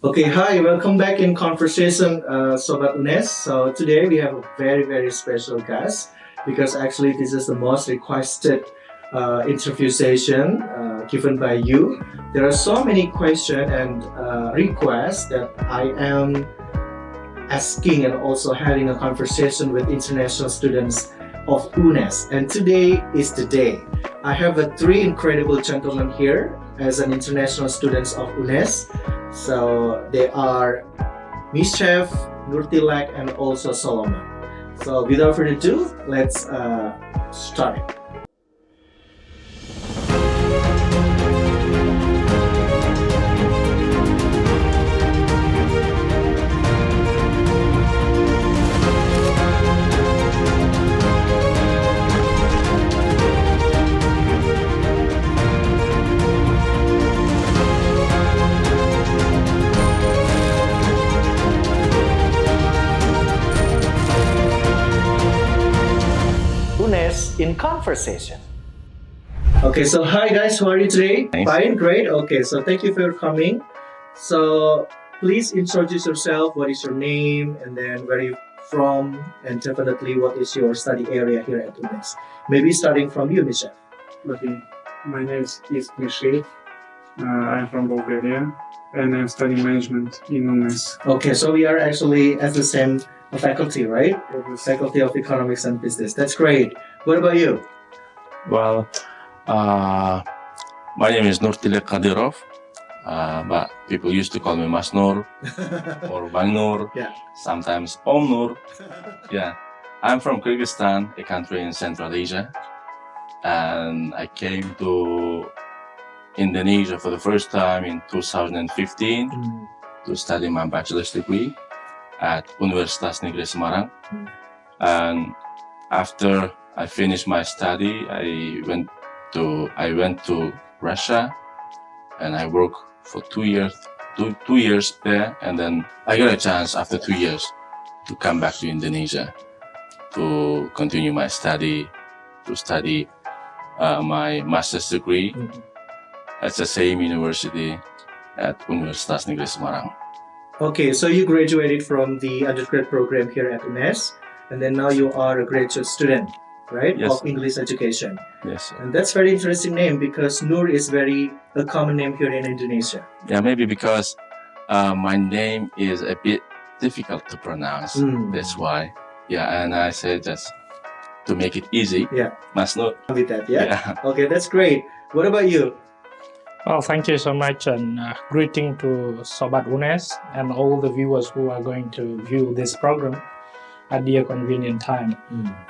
Okay, hi, welcome back in conversation, Sobat UNES. So today we have a very special guest because actually this is the most requested interview session given by you. There are so many questions and requests that I am asking and also having a conversation with international students of UNES. And today is the day. I have three incredible gentlemen here as an international students of UNES. So they are Mishev, Nurtilek, and also Solomon. So without further ado, let's start it. UNES in conversation. Okay, so hi guys, how are you today? Nice. Fine, great. Okay, so thank you for coming. So please introduce yourself. What is your name, and then where are you from, and definitely what is your study area here at UNES? Maybe starting from you, Misha. Okay, my name is Mishev. I'm from Bulgaria and I'm studying management in UNES. Okay, so we are actually at the same faculty, right? Faculty of Economics and Business. That's great. What about you? Well, my name is Nurtilek Kadirov, but people used to call me Masnur or Bang Nur, Yeah. sometimes Om Nur. Yeah, I'm from Kyrgyzstan, a country in Central Asia, and I came to Indonesia for the first time in 2015 to study my bachelor's degree at Universitas Negeri Semarang. And after I finished my study, I went to Russia, and I worked for 2 years, two years there, and then I got a chance after 2 years to come back to Indonesia to continue my study, to study my master's degree at the same university at Universitas Negeri Semarang. Okay, so you graduated from the undergrad program here at UNES, and then now you are a graduate student, right? Yes. Of English education. Yes. And that's very interesting name because Nur is very a common name here in Indonesia. Yeah, maybe because my name is a bit difficult to pronounce. That's why. Yeah, and I said just to make it easy. Yeah. Masnur. With that, yeah? Yeah. Okay, that's great. What about you? Well, thank you so much, and greeting to Sobat UNES and all the viewers who are going to view this program at their convenient time.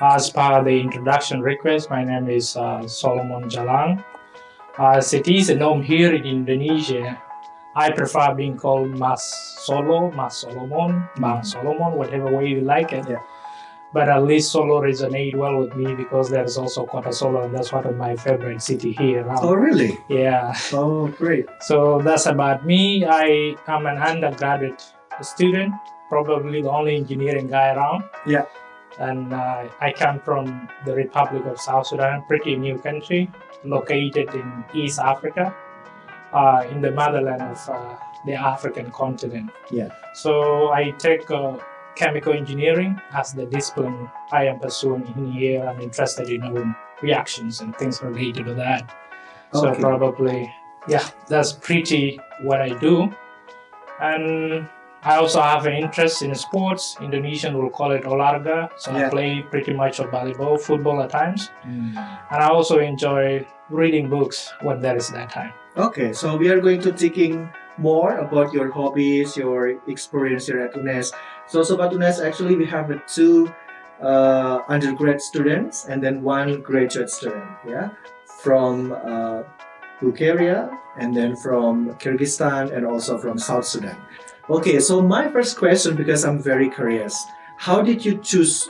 As per the introduction request, my name is Solomon Jalang. As it is a norm here in Indonesia, I prefer being called Mas Solo, Mas Solomon, Bang Solomon, whatever way you like it. Yeah. But at least Solo resonate well with me because there is also Kota Solo, and that's one of my favorite city here around. Oh, really? Yeah. Oh, great. So that's about me. I am an undergraduate student, probably the only engineering guy around. Yeah. And I come from the Republic of South Sudan, pretty new country, located in East Africa, in the motherland of the African continent. Yeah. So I take chemical engineering as the discipline I am pursuing in here. I'm interested in reactions and things related to that. So Okay. probably, yeah, that's pretty what I do. And I also have an interest in sports. Indonesian will call it olahraga. So Yeah. I play pretty much of volleyball, football at times. And I also enjoy reading books when there is that time. Okay, so we are going to taking more about your hobbies, your experience here at UNES. So Sobat UNES, actually we have two undergrad students and then one graduate student, yeah, from Bulgaria and then from Kyrgyzstan and also from South Sudan. Okay, so my first question, because I'm very curious, how did you choose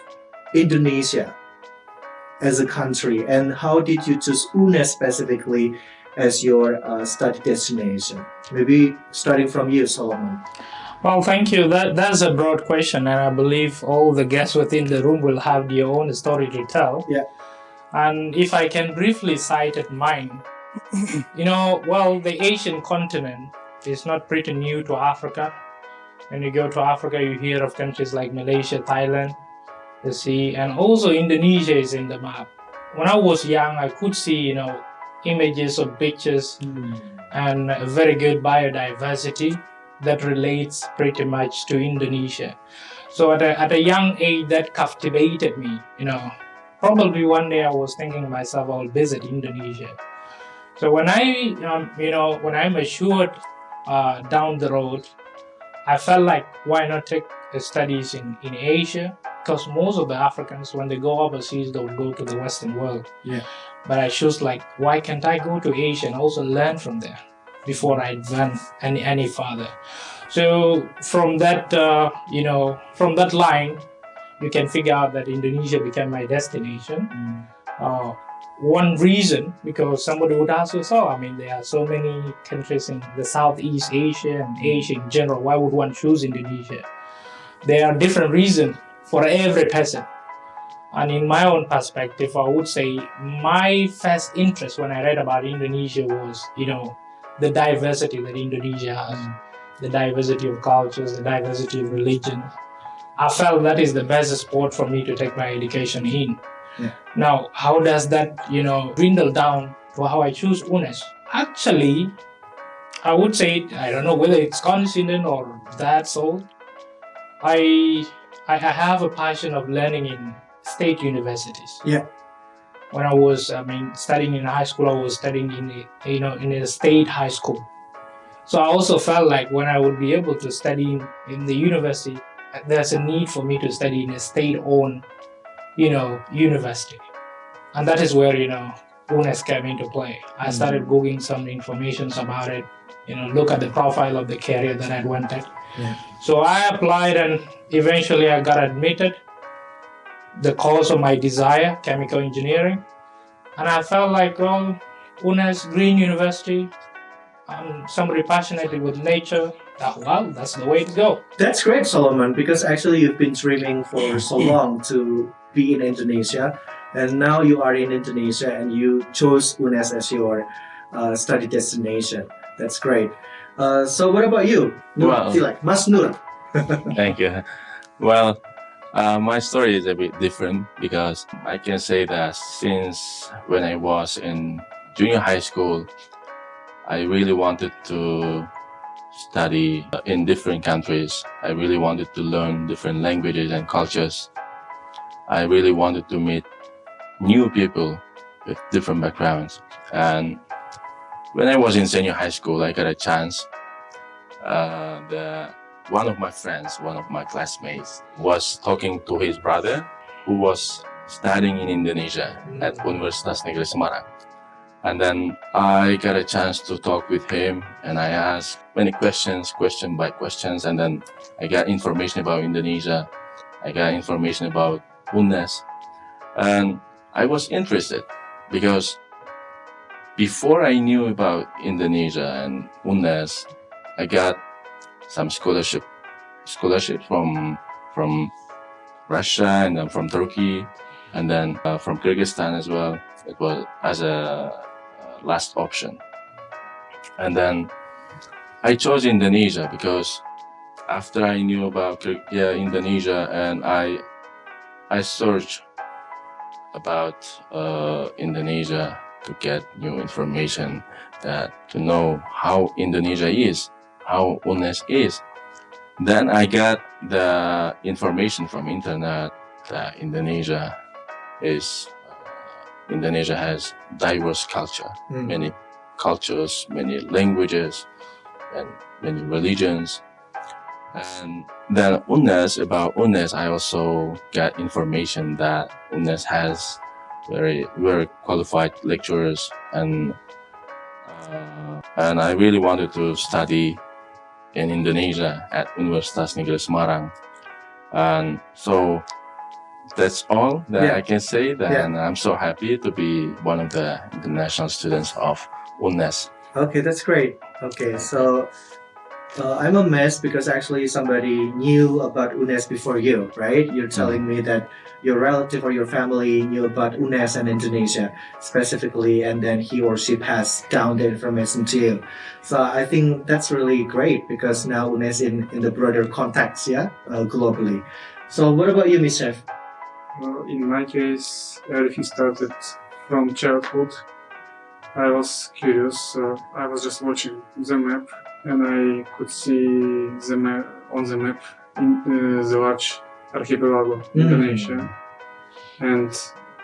Indonesia as a country, and how did you choose UNES specifically as your study destination? Maybe starting from you, Solomon. Well, thank you. That's a broad question, and I believe all the guests within the room will have their own story to tell. Yeah. And if I can briefly cite mine, the Asian continent It's not pretty new to Africa. When you go to Africa, you hear of countries like Malaysia, Thailand, you see, and also Indonesia is in the map. When I was young, I could see, images or pictures and a very good biodiversity that relates pretty much to Indonesia. So at a young age, that captivated me, Probably one day I was thinking to myself, I'll visit Indonesia. So when I matured down the road, I felt like, why not take studies in Asia? Because most of the Africans, when they go overseas, they'll go to the Western world. Yeah. But I chose why can't I go to Asia and also learn from there before I advance any further? So from that, from that line, you can figure out that Indonesia became my destination. One reason, because somebody would ask us, there are so many countries in the Southeast Asia and Asia in general. Why would one choose Indonesia? There are different reasons for every person. And in my own perspective, I would say my first interest when I read about Indonesia was, the diversity that Indonesia has, the diversity of cultures, the diversity of religion. I felt that is the best spot for me to take my education in. Yeah. Now, how does that, dwindle down to how I choose UNES? Actually, I would say, I don't know whether it's coincident or that's all. I have a passion of learning in state universities. Yeah. When I was, studying in high school, I was studying in a state high school. So I also felt like when I would be able to study in the university, there's a need for me to study in a state-owned, university. And that is where, UNES came into play. I started Googling some information about it, look at the profile of the career that I wanted. Yeah. So I applied and eventually I got admitted. The course of my desire, chemical engineering. And I felt like, UNES, Green University, I'm somebody passionate with nature. That's the way to go. That's great, Solomon, because actually you've been dreaming for so long to be in Indonesia, and now you are in Indonesia and you chose UNES as your study destination. That's great. So what about you? Well- Mas Nur. Thank you. Well, my story is a bit different because I can say that since when I was in junior high school, I really wanted to study in different countries. I really wanted to learn different languages and cultures. I really wanted to meet new people with different backgrounds. And when I was in senior high school, I got a chance. One of my friends, one of my classmates, was talking to his brother who was studying in Indonesia at Universitas Negeri Semarang. And then I got a chance to talk with him and I asked many questions, question by questions, and then I got information about Indonesia. I got information about UNES. And I was interested because before I knew about Indonesia and UNES, I got some scholarship from Russia and then from Turkey and then from Kyrgyzstan as well. It was as a last option. And then I chose Indonesia because after I knew about Indonesia and I searched about Indonesia to get new information, to know how Indonesia is, how UNES is. Then I got the information from internet that Indonesia has diverse culture, many cultures, many languages, and many religions. And then about UNES, I also got information that UNES has very, very qualified lecturers, and I really wanted to study in Indonesia at Universitas Negeri Semarang. And so that's all that I can say. And I'm so happy to be one of the international students of UNES. Okay, that's great. Okay, so I'm amazed because actually somebody knew about UNES before you, right? You're telling me that your relative or your family knew about UNES and Indonesia specifically, and then he or she passed down the information to you. So I think that's really great because now UNES in the broader context, globally. So what about you, Miss Chef? In my case, everything started from childhood. I was curious, so I was just watching the map, and I could see the map on the map in the large archipelago, Indonesia. And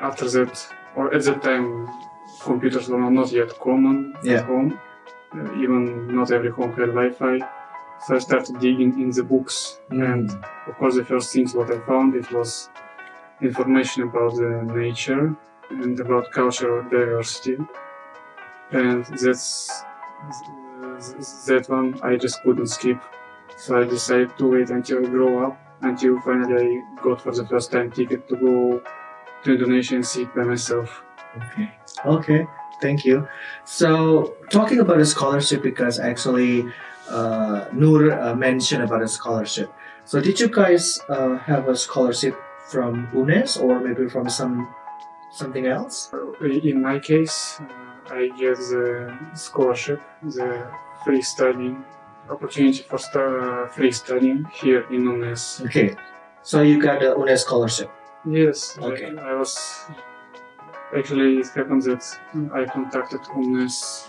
after that, or at that time, computers were not yet common at home. Even not every home had Wi-Fi. So I started digging in the books, and of course, the first things what I found it was information about the nature and about cultural diversity. And that one I just couldn't skip. So I decided to wait until I grow up, until finally I got for the first time ticket to go to Indonesia and see it by myself. Okay, thank you. So talking about a scholarship, because actually Nur mentioned about a scholarship. So did you guys have a scholarship from UNES or maybe from something else? In my case, I get the scholarship, the free studying opportunity for free studying here in UNES. Okay, so you got the UNES scholarship. Yes. Okay. I was actually it happened that I contacted UNES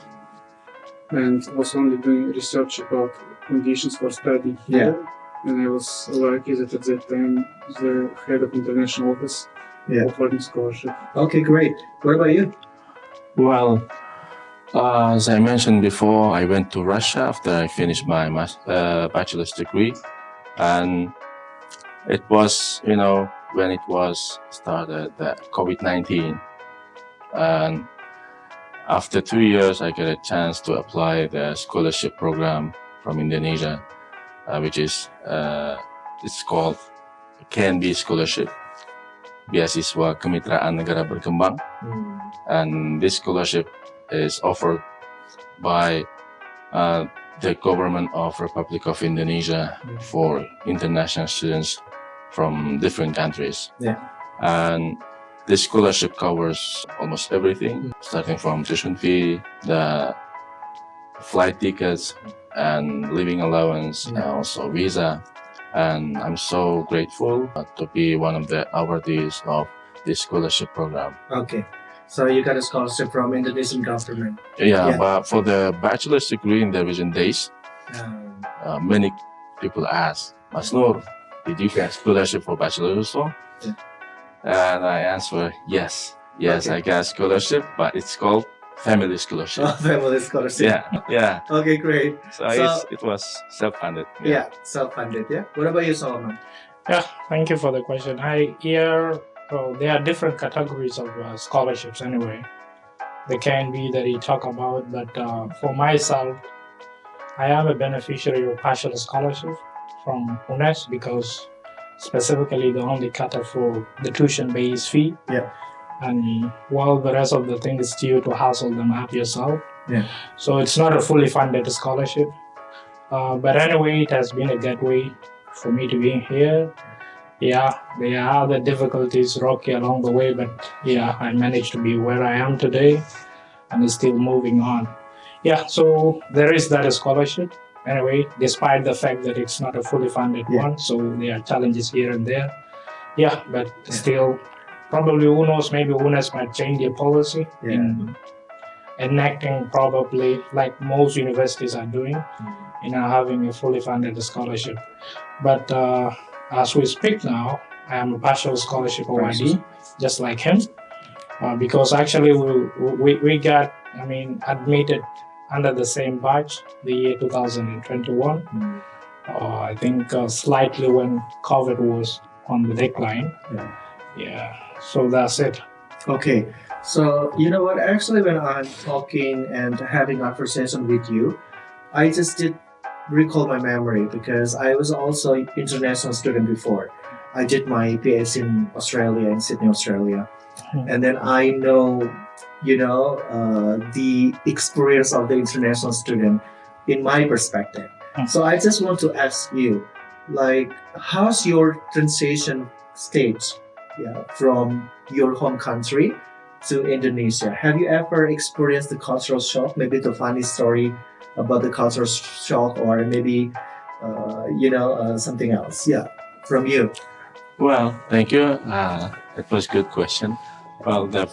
and was only doing research about conditions for studying here. And I was lucky that at that time the head of international office offered me scholarship. Okay, great. What about you? Well, as I mentioned before, I went to Russia after I finished my bachelor's degree, and it was, when it was started, COVID-19, and after 2 years, I got a chance to apply the scholarship program from Indonesia, which is it's called KNB Scholarship, Beasiswa Kemitraan Negara Berkembang. And this scholarship is offered by the government of Republic of Indonesia for international students from different countries. And this scholarship covers almost everything, starting from tuition fee, the flight tickets, and living allowance, and also visa. And I'm so grateful to be one of the awardees of this scholarship program. Okay. So you got a scholarship from Indonesian government. Yeah, but for the bachelor's degree in the recent days, many people ask, Mas Nur, did you get scholarship for bachelor's also? And I answer, yes, I got scholarship, but it's called family scholarship. Oh, family scholarship. Yeah. Okay, great. So it was self-funded. Yeah, self-funded. Yeah. What about you, Solomon? Yeah, thank you for the question. There are different categories of scholarships anyway. There can be that you talk about, but for myself, I am a beneficiary of partial scholarship from UNES because specifically they only cater for the tuition-based fee. And while the rest of the thing is due to hustle them up yourself. So it's not a fully funded scholarship. But anyway, it has been a gateway for me to be here. Yeah, there are other difficulties rocky along the way, but I managed to be where I am today and still moving on. So there is that scholarship. Anyway, despite the fact that it's not a fully funded one, so there are challenges here and there. But still, probably who knows, maybe UNES might change their policy in enacting probably like most universities are doing, having a fully funded scholarship. But as we speak now, I am a partial scholarship awardee, just like him, because actually we got, admitted under the same batch, the year 2021. I think slightly when COVID was on the decline. So that's it. Okay, so you know what? Actually, when I'm talking and having a conversation with you, I just did recall my memory because I was also an international student before. I did my PhD in Australia, in Sydney, Australia, and then I know, the experience of the international student in my perspective. So I just want to ask you, like, how's your transition stage, from your home country to Indonesia? Have you ever experienced the cultural shock? Maybe the funny story about the cultural shock, or maybe, something else. Yeah, from you. Well, thank you. It was a good question. Well, the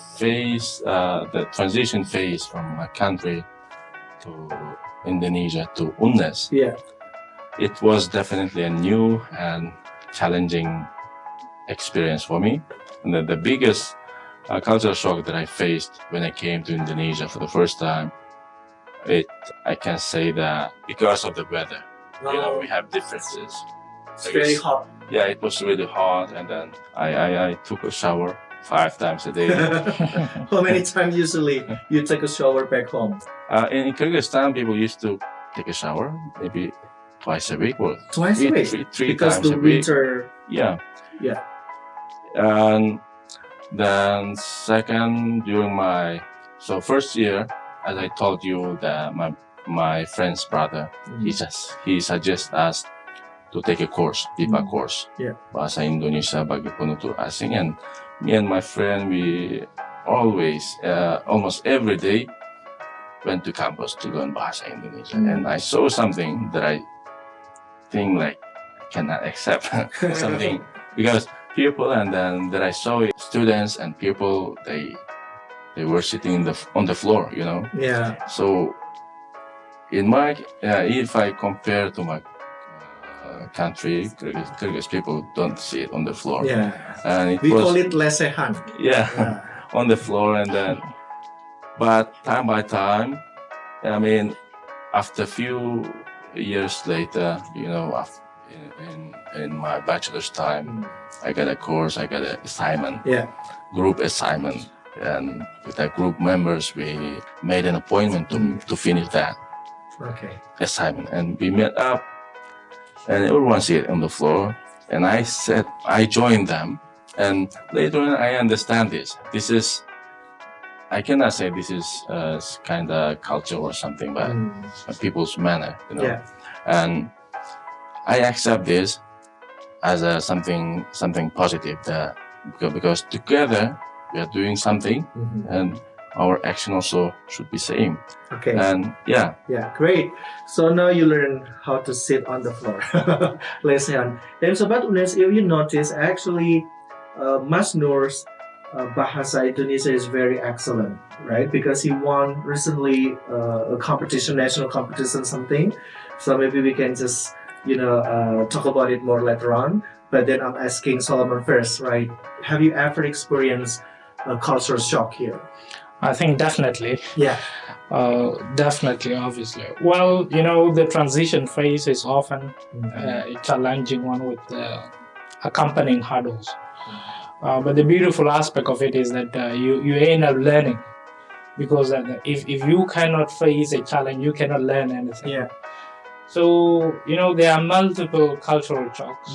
transition phase from my country to Indonesia to UNES, Yeah. it was definitely a new and challenging experience for me. And the biggest cultural shock that I faced when I came to Indonesia for the first time, I can say that because of the weather, we have differences. It's very hot. Yeah, it was really hot, and then I took a shower 5 times a day. How many times usually you take a shower back home? In Kyrgyzstan, people used to take a shower maybe twice a week or Twice a week? three Because times the a week. winter. Yeah. Yeah. And then second, so first year, as I told you, that my friend's brother, he suggests us to take a course, BIPA course, Yeah. Bahasa Indonesia bagi penutur asing, and me and my friend, we always, almost every day, went to campus to learn Bahasa Indonesia, and I saw something that I think like I cannot accept something, because people, and then that I saw students and people, they were sitting on the floor, Yeah. So if I compare to my country, Kyrgyz people don't sit on the floor. Yeah. And We call it lesehan. yeah, Yeah. on the floor, and then, but time by time, I mean, after a few years later, in my bachelor's time, I got a course, I got an assignment, Yeah. group assignment, and with our group members, we made an appointment to finish that Okay. assignment, and we met up, and everyone sit on the floor, and I joined them, and later on I understand this is, I cannot say this is kind of culture or something, but people's manner, Yeah. and I accept this as something positive, that because together we are doing something, and our action also should be same. Okay. And yeah, Yeah, great. So now you learn how to sit on the floor. Lesehan. Dan Sobat UNES, if you notice, actually, Mas Nur's Bahasa Indonesia is very excellent, right? Because he won recently a competition, national competition, something. So maybe we can just, talk about it more later on. But then I'm asking Solomon first, right? Have you ever experienced a cultural shock here? I think definitely. Yeah. Definitely, obviously. Well, the transition phase is often a challenging one with accompanying hurdles. But the beautiful aspect of it is that you end up learning, because if you cannot face a challenge, you cannot learn anything. Yeah. So, there are multiple cultural shocks,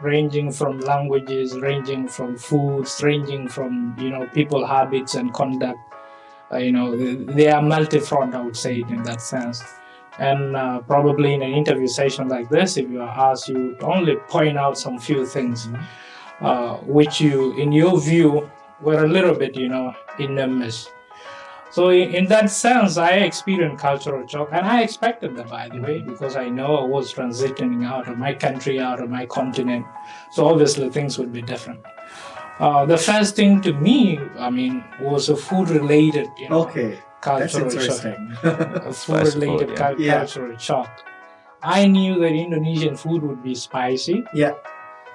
ranging from languages, ranging from foods, ranging from, people habits and conduct. They are multi-front, I would say, in that sense. And probably in an interview session like this, if you are asked, you only point out some few things, which in your view, were a little bit, enormous. So in that sense, I experienced cultural shock, and I expected that, by the way, because I know I was transitioning out of my country, out of my continent. So obviously things would be different. The first thing to me, was a food-related, Okay. That's cultural shock. interesting. A food-related cultural shock. I knew that Indonesian food would be spicy. Yeah.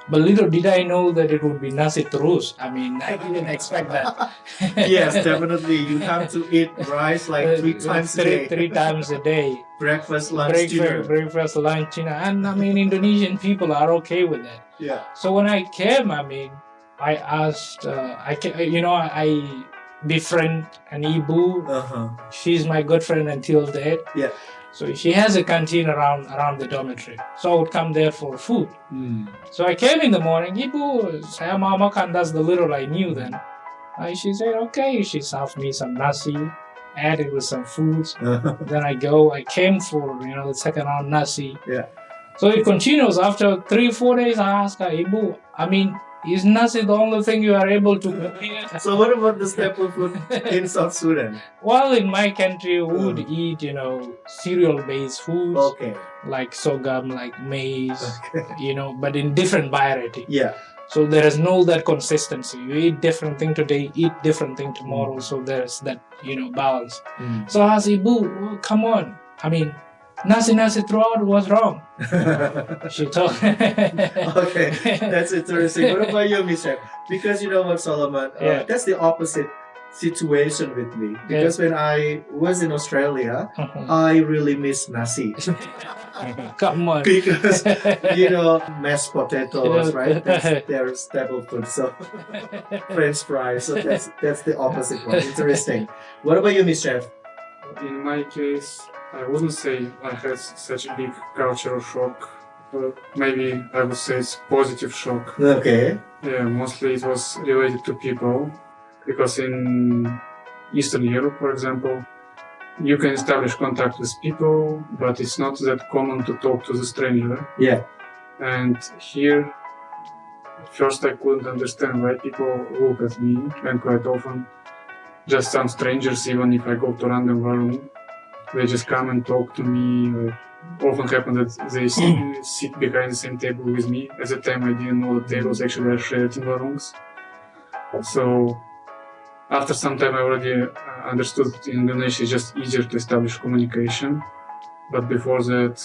But little did I know that it would be nasi terus. I didn't expect that. Yes, definitely. You have to eat rice like 3 times a day. Three times a day. Breakfast, lunch, dinner. Breakfast, lunch, dinner. And Indonesian people are okay with that. Yeah. So when I came, I asked, I befriend an Ibu. She's my good friend until date. Yeah. So she has a canteen around the dormitory. So I would come there for food. So I came in the morning. Ibu, saya mau makan. That's the little I knew then. She said, okay. She served me some nasi add it with some foods. Then I came for, the second round nasi. Yeah. So it continues. After 3-4 days, I ask her, Ibu, is nasi the only thing you are able to prepare? So what about the staple food in South Sudan? Well, in my country, we would eat, cereal-based foods Okay. like sorghum, like maize, but in different variety. Yeah. So there is no that consistency. You eat different thing today, eat different thing tomorrow. So there's that, balance. So I asked Ibu, come on. Nasi throughout was wrong. She told Okay, that's interesting. What about you, Michelle? Because you know what, Solomon? Yeah. That's the opposite situation with me. Because when I was in Australia, I really miss nasi. Come on. Because, mashed potatoes, right? That's their staple food. So, French fries. So that's the opposite one. Interesting. What about you, Michelle? In my case, I wouldn't say I had such a big cultural shock, but maybe I would say it's positive shock. Okay. Yeah, mostly it was related to people, because in Eastern Europe, for example, you can establish contact with people, but it's not that common to talk to the stranger. Yeah. And here, first I couldn't understand why people look at me, and quite often, just some strangers, even if I go to random room, they just come and talk to me. Often happen that they sit behind the same table with me. At the time, I didn't know the tables actually are shared in the rooms. So after some time, I already understood that in Indonesia it's just easier to establish communication. But before that,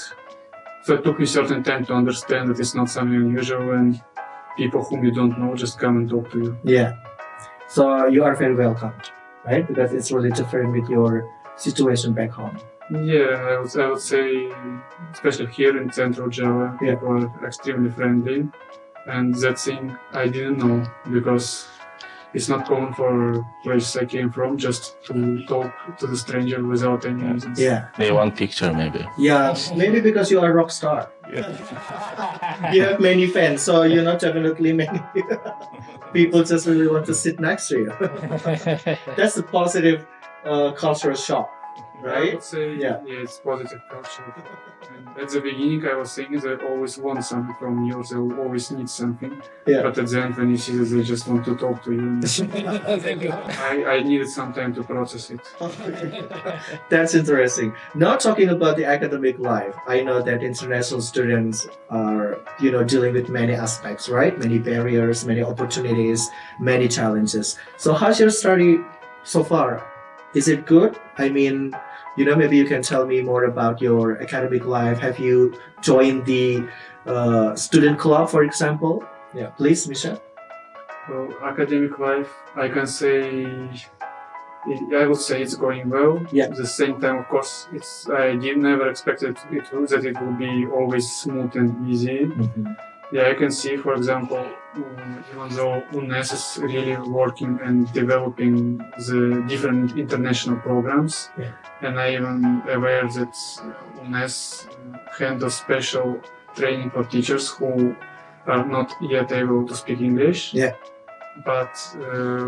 so it took me a certain time to understand that it's not something unusual when people whom you don't know just come and talk to you. Yeah. So you are very welcomed, right? Because it's really different with your situation back home. Yeah, I would say, especially here in Central Java, Yeah. people are extremely friendly. And that thing I didn't know, because it's not common for places I came from just to talk to the stranger without any reasons. Yeah. They want picture maybe. Yeah. Maybe because you are a rock star. You have many fans, so definitely many people just really want to sit next to you. That's a positive cultural shock, I right? would say, Yeah. it's positive culture. And at the beginning, I was saying they always want something from you, they will always need something. Yeah. But at the end, when you see that they just want to talk to you, I needed some time to process it. That's interesting. Now talking about the academic life, I know that international students are, dealing with many aspects, right? Many barriers, many opportunities, many challenges. So how's your study so far? Is it good? Maybe you can tell me more about your academic life. Have you joined the student club, for example? Yeah, please, Misha. Well, academic life, I would say it's going well. Yeah. At the same time, of course, I never expected that it will be always smooth and easy. Yeah, I can see, for example, even though UNES is really working and developing the different international programs, Yeah. and I even aware that UNES handles special training for teachers who are not yet able to speak English. Yeah. But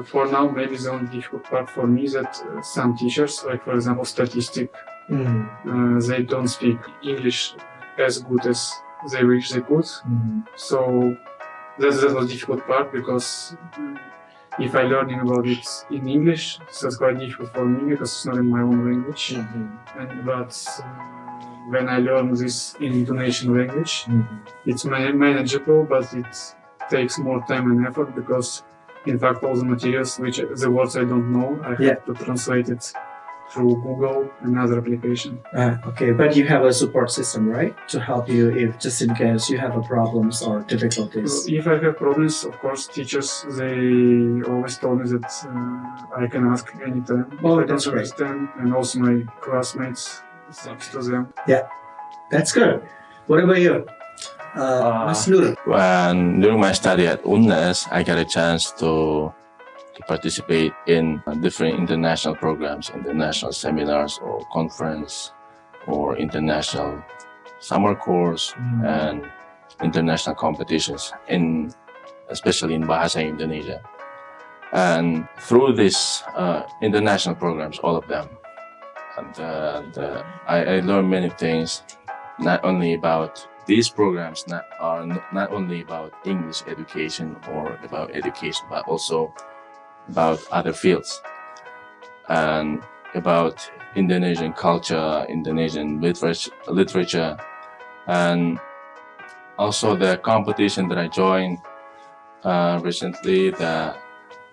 for now, maybe the only difficult part for me is that some teachers, like for example statistics, they don't speak English as good as they wish they could. So that was the difficult part, because if I learning about it in English, so it's quite difficult for me because it's not in my own language. But when I learn this in Indonesian language, it's manageable, but it takes more time and effort, because in fact all the materials, the words I don't know, I have to translate it through Google and other application. Okay, but you have a support system, right? To help you if just in case you have problems or difficulties. If I have problems, of course, teachers, they always told me that I can ask anytime Oh, if I that's don't great. understand, and also my classmates, thanks to them. That's good. What about you? Mas Nur? When during my study at UNES, I got a chance to participate in different international programs, international seminars or conference or international summer course and international competitions, especially in Bahasa Indonesia. And through these international programs, all of them, I learned many things, not only about these programs not only about English education or about education, but also about other fields and about Indonesian culture, Indonesian literature, and also the competition that I joined recently.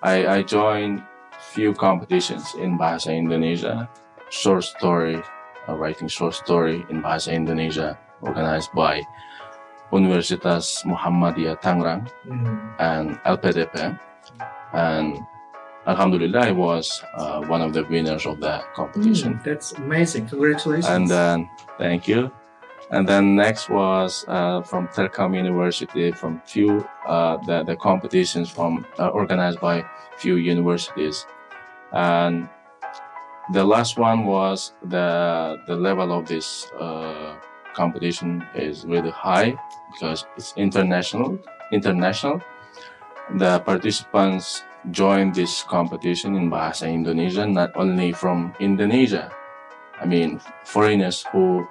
I joined few competitions in Bahasa Indonesia, short story, writing short story in Bahasa Indonesia, organized by Universitas Muhammadiyah Tangerang and LPDP, and Alhamdulillah, I was one of the winners of that competition. That's amazing. Congratulations. And then, thank you. And then next was from Telkom University, from few the competitions from organized by few universities, and the last one was the level of this competition is really high because it's international. The participants join this competition in Bahasa Indonesia not only from Indonesia, I mean foreigners who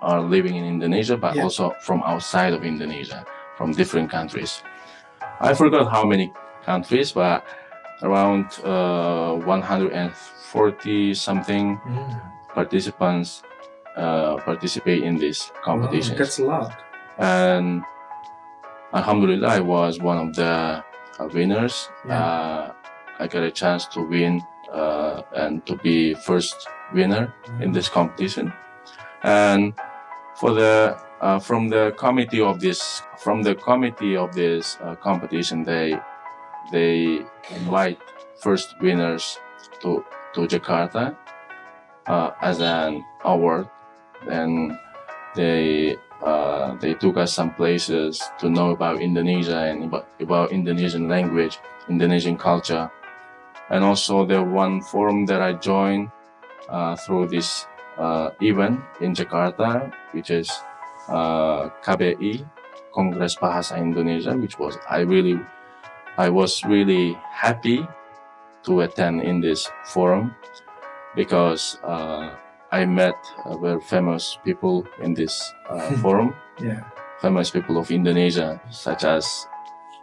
are living in Indonesia, but also from outside of Indonesia, from different countries. I forgot how many countries, but around 140 something participants participate in this competition. Wow, that's a lot. And Alhamdulillah, I was one of the winners. I got a chance to win and to be first winner in this competition. And for the from the committee of this competition, they invite first winners to Jakarta as an award. Then they took us some places to know about Indonesia and about Indonesian language, Indonesian culture, and also the one forum that I joined through this event in Jakarta, which is KBI, Kongres Bahasa Indonesia, which was I was really happy to attend in this forum because I met very famous people in this forum. Famous people of Indonesia, such as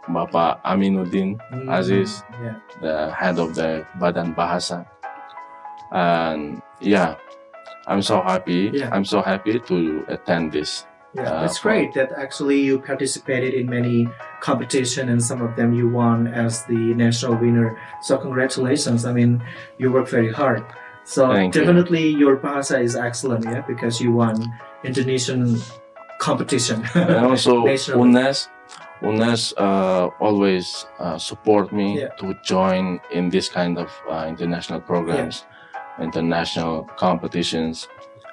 Bapak Aminuddin Aziz, the head of the Badan Bahasa. And I'm so happy. I'm so happy to attend this. That's great that actually you participated in many competition and some of them you won as the national winner. So congratulations. I mean, you work very hard. So definitely your Bahasa is excellent, because you won Indonesian competition. And also UNES always support me to join in this kind of international programs, international competitions,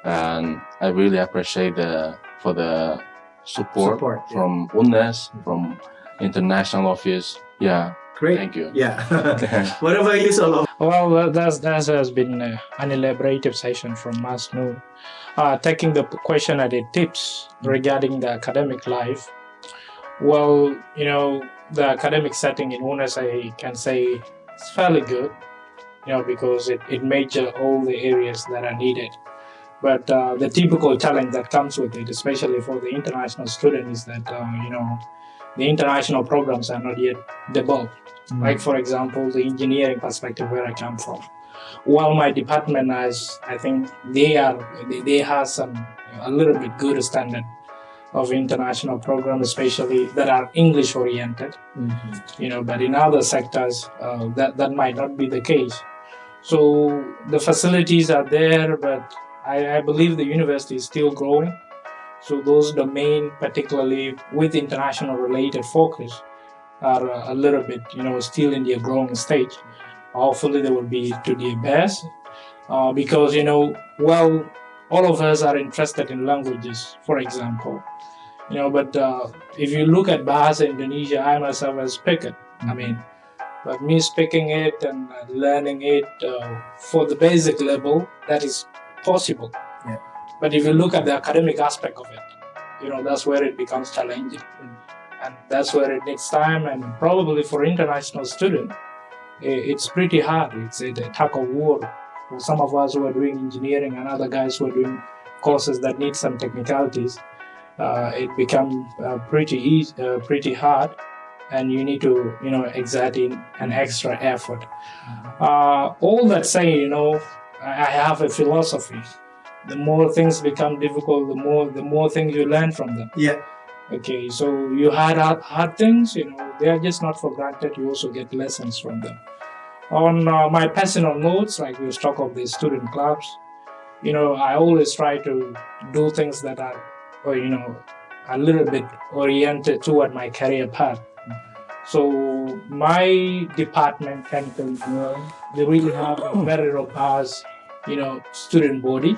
and I really appreciate for the support from UNES, from international office. Great. Thank you. What about you, Solo? Well, that has been an elaborative session from Mas Noor. Taking the question at the tips regarding the academic life. Well, the academic setting in UNES, I can say it's fairly good, because it major all the areas that are needed. But the typical challenge that comes with it, especially for the international student, is that, the international programs are not yet developed. Like, for example, the engineering perspective where I come from. While my department has, I think they have a little bit good standard of international programs, especially that are English oriented, but in other sectors, that might not be the case. So the facilities are there, but I believe the university is still growing. So those domains, particularly with international related focus, are a little bit, still in their growing stage. Hopefully they will be to their best because, all of us are interested in languages, for example. But if you look at Bahasa Indonesia, I myself as speaker. But me speaking it and learning it for the basic level, that is possible. But if you look at the academic aspect of it, that's where it becomes challenging. And that's where it needs time, and probably for international students, it's pretty hard. It's a tug of war for some of us who are doing engineering and other guys who are doing courses that need some technicalities, it becomes pretty hard, and you need to, exert in an extra effort. All that saying, I have a philosophy. The more things become difficult, the more things you learn from them. Yeah. Okay, so you had hard things, they are just not for granted. You also get lessons from them. On my personal notes, like we talk of the student clubs, I always try to do things that are, a little bit oriented toward my career path. So my department, chemical engineering, they really have a very robust, student body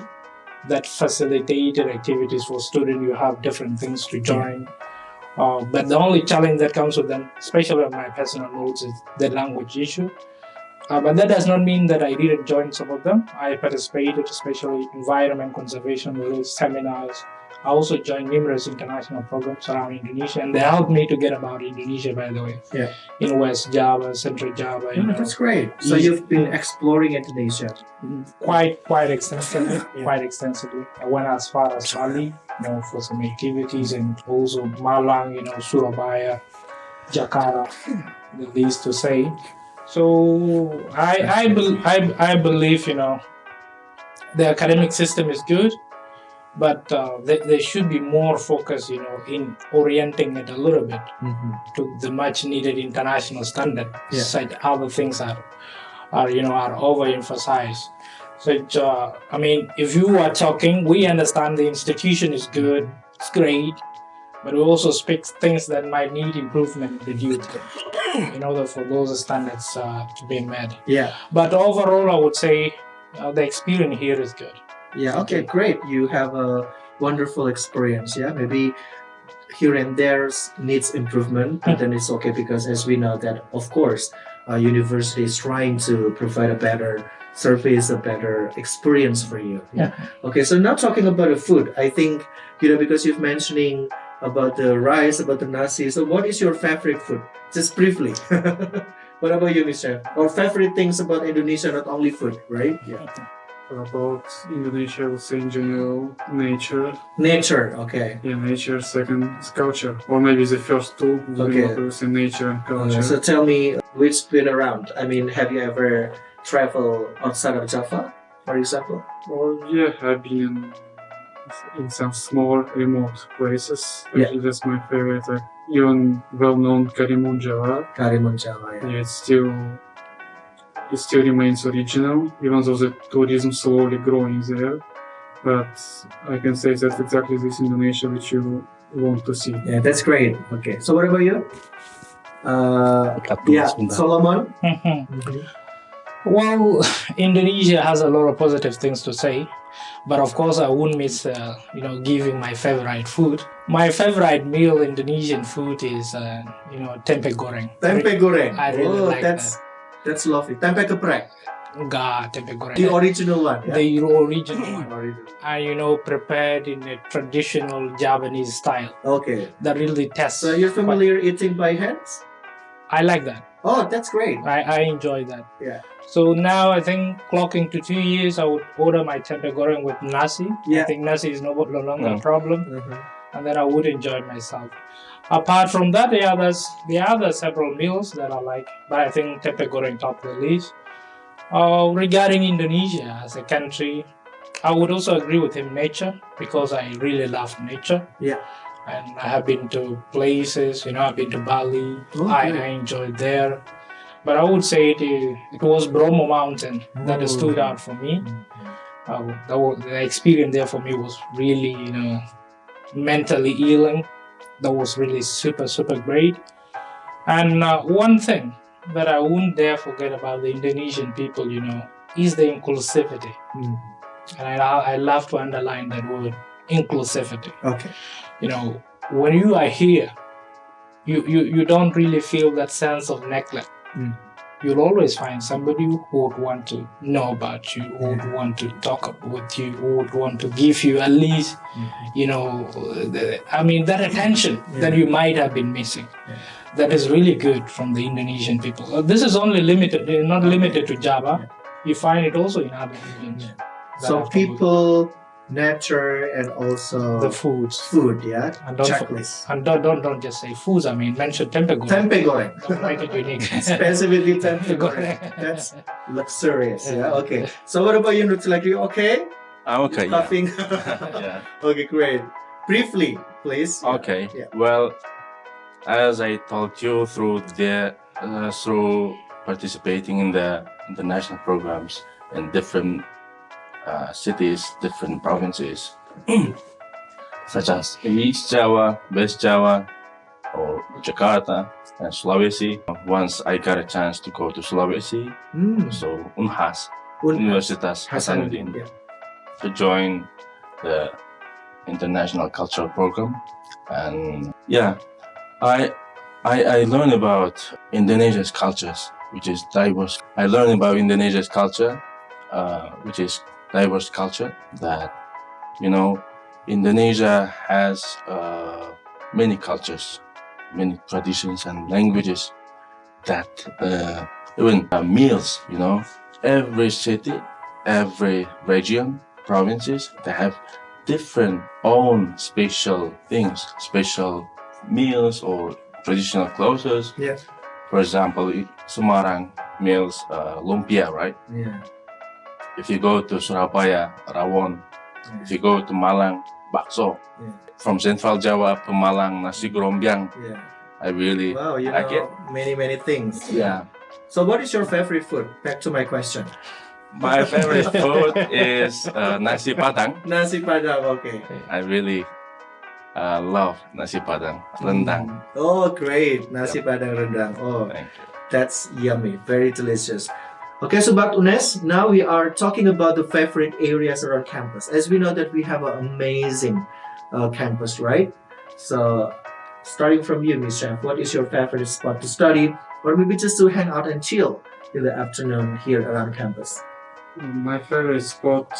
that facilitated activities for students. You have different things to join. But the only challenge that comes with them, especially on my personal notes, is the language issue. But that does not mean that I didn't join some of them. I participated, especially environment conservation related seminars. I also joined numerous international programs around Indonesia, and they helped me to get about Indonesia, by the way. Yeah. In West Java, Central Java. That's great. So you've been exploring Indonesia. Quite extensively. Quite extensively. I went as far as Bali, for some activities, and also Malang, Surabaya, Jakarta, the least to say. So I believe, the academic system is good, but there should be more focus, in orienting it a little bit to the much needed international standard. Yeah. Such other things are overemphasized. So if you are talking, we understand the institution is good, it's great, but we also speak things that might need improvement in the youth in order for those standards to be met. Yeah. But overall, I would say the experience here is good. Yeah. Okay. Great. You have a wonderful experience. Yeah. Maybe here and there needs improvement, but then it's okay, because as we know that, of course, university is trying to provide a better service, a better experience for you. Yeah. Okay. So now talking about the food, I think, because you've mentioning about the rice, about the nasi. So what is your favorite food? Just briefly. What about you, Mr.? Or favorite things about Indonesia, not only food, right? Yeah. About Indonesia, I would say in general, nature. Nature, okay. Yeah, nature. Second is culture, or maybe the first two. Okay. I would say nature and culture. So tell me, which been around? I mean, have you ever traveled outside of Java, for example? Well, yeah, I've been in some small remote places. Yeah. Actually, that's my favorite. Like, even well-known Karimun Java. Karimun Java, yeah. Yeah, it still remains original, even though the tourism slowly growing there. But I can say that's exactly this Indonesia which you want to see. Yeah, that's great. Okay, so what about you? Solomon? Well, Indonesia has a lot of positive things to say, but of course I wouldn't miss, giving my favorite food. My favorite meal, Indonesian food, is, tempe goreng. Tempe goreng. I really like that's lovely. Tempe geprek. Tempe goreng. The original one. Yeah? The original one. And prepared in a traditional Javanese style. Okay. That really tests. So you're familiar eating by hands? I like that. Oh, that's great. I enjoy that. Yeah. So now I think clocking to 2 years, I would order my tempe goreng with nasi. Yeah. I think nasi is no longer a problem. Mm-hmm. And then I would enjoy myself. Apart from that, there are other several meals that I like, but I think tempe goreng top the list. Regarding Indonesia as a country, I would also agree with him, nature, because I really love nature. Yeah. And I have been to places, I've been to Bali. Okay. I enjoyed there. But I would say it was Bromo Mountain that stood out for me. The experience there for me was really, mentally healing. That was really super, super great. And one thing that I wouldn't dare forget about the Indonesian people, is the inclusivity. And I love to underline that word, inclusivity. Okay. When you are here, you don't really feel that sense of neglect. You'll always find somebody who would want to know about you, who would want to talk with you, who would want to give you at least, that attention that you might have been missing. That is really good from the Indonesian people. This is only not limited to Java. you find it also in other regions. So people, nature, and also The foods. food, yeah? And don't, Checklist. and don't just say foods. I mean, mention tempe goreng. Tempe goreng. Don't make it unique. Specifically tempe goreng. That's luxurious, yeah? Okay. So what about you, Nurtilak? You okay? I'm okay. Yeah. Coughing? Yeah. Okay, great. Briefly, please. Okay. Yeah. Well, as I told you through participating in the international programs in different cities, different provinces, such as East Java, West Java, or Jakarta and Sulawesi. Once I got a chance to go to Sulawesi, Mm. so Unhas, Unhas. Universitas Hasanuddin. Hasanuddin, Yeah. to join the international cultural program. And yeah, I learned about Indonesia's cultures, which is diverse. I learned about Indonesia's culture, which is diverse culture. That, you know, Indonesia has many cultures, many traditions and languages. That even meals, you know, every city, every region, provinces, they have different own special things, special meals or traditional clothes. Yeah. For example, Semarang meals lumpia, right? Yeah. If you go to Surabaya, rawon. If you go to Malang, bakso. Yeah. From Central Java, Pemalang, nasi grombiang. Yeah. I really Wow, you like it. know many things. Yeah. So what is your favorite food? Back to my question. My favorite food is nasi padang. Nasi padang, okay. I really love nasi padang, rendang. Oh, great. Nasi padang rendang. Oh, Thank you. that's yummy. Very delicious. Okay, so Sobat UNES, now we are talking about the favorite areas around campus. As we know that we have an amazing campus, right? So, starting from you, Miss Chef, what is your favorite spot to study or maybe just to hang out and chill in the afternoon here around campus? My favorite spot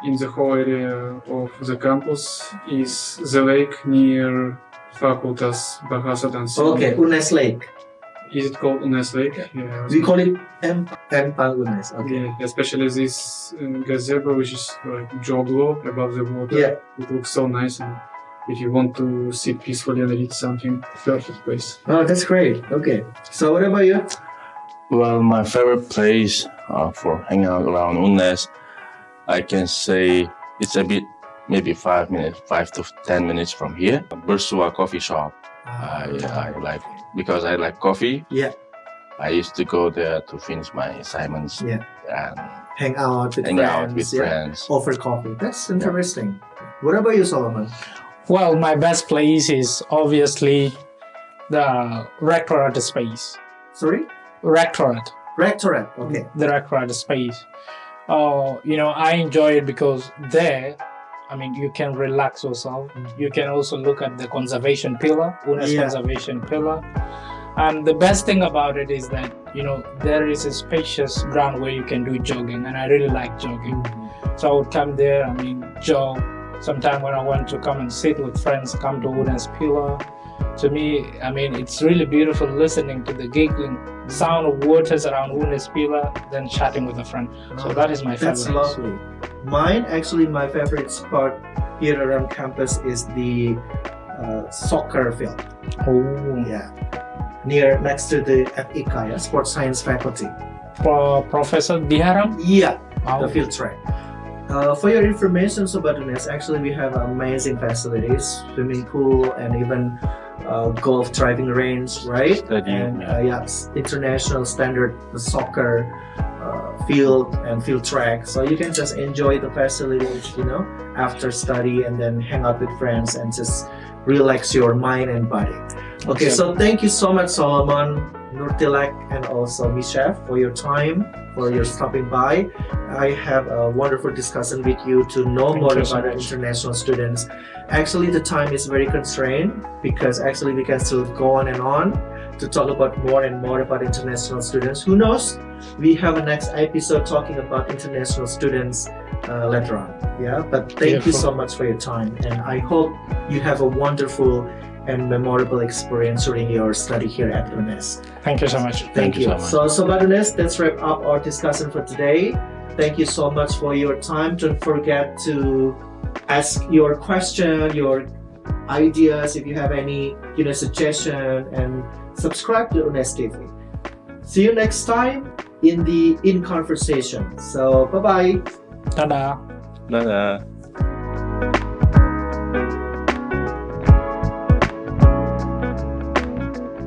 in the whole area of the campus is the lake near Fakultas Bahasa dan Seni. Okay, UNES Lake. Is it called Unes Lake? Yeah. We call it Empang UNES. Okay. Yeah, especially this gazebo, which is like joglo above the water. Yeah. It looks so nice, and if you want to sit peacefully and read something, perfect place. Oh, that's great. Okay. So, what about you? Well, my favorite place for hanging out around UNES, I can say it's a bit, maybe 5 to 10 minutes from here. Bersua Coffee Shop. I like, because I like coffee. Yeah. I used to go there to finish my assignments. Yeah. And Hang out with hang friends. out with yeah. friends. Offer coffee. That's interesting. What about you, Solomon? Well, my best place is obviously the rectorate space. Sorry? Rectorate. Rectorate. Okay. The rectorate space. I enjoy it because there, I mean, you can relax yourself. You can also look at the conservation pillar, UNES Yeah. conservation pillar. And the best thing about it is that, there is a spacious ground where you can do jogging. And I really like jogging. So I would come there, jog. Sometime when I want to come and sit with friends, come to UNES pillar. To me, it's really beautiful listening to the giggling sound of waters around UNES pillar, then chatting with a friend. So that is my favorite. That's lovely. Mine, actually, my favorite spot here around campus is the soccer field. Oh, Yeah. Next to the FIKA, yeah, Sports Science Faculty. Professor Diharam? Yeah, Wow. the field track. For your information, Sobat UNES, actually we have amazing facilities, swimming pool and even golf driving range, right? Stadium, And international standard soccer field and field track. So you can just enjoy the facilities, after study and then hang out with friends and just relax your mind and body. Okay, so thank you so much, Solomon, Nurtilak, and also Mishef for your time, for your stopping by. I have a wonderful discussion with you to know Thank more you about so the much. international students. Actually, the time is very constrained because actually we can still go on and on to talk about more and more about international students. Who knows? We have a next episode talking about international students later on. Yeah, but thank you so much for your time, and I hope you have a wonderful and memorable experience during your study here at UNES. Thank you so much. Thank you you. so much. So Sobat UNES, let's wrap up our discussion for today. Thank you so much for your time. Don't forget to ask your question, your ideas, if you have any suggestion, and subscribe to UNES TV. See you next time in Conversation. So bye-bye. Dadah. Dadah.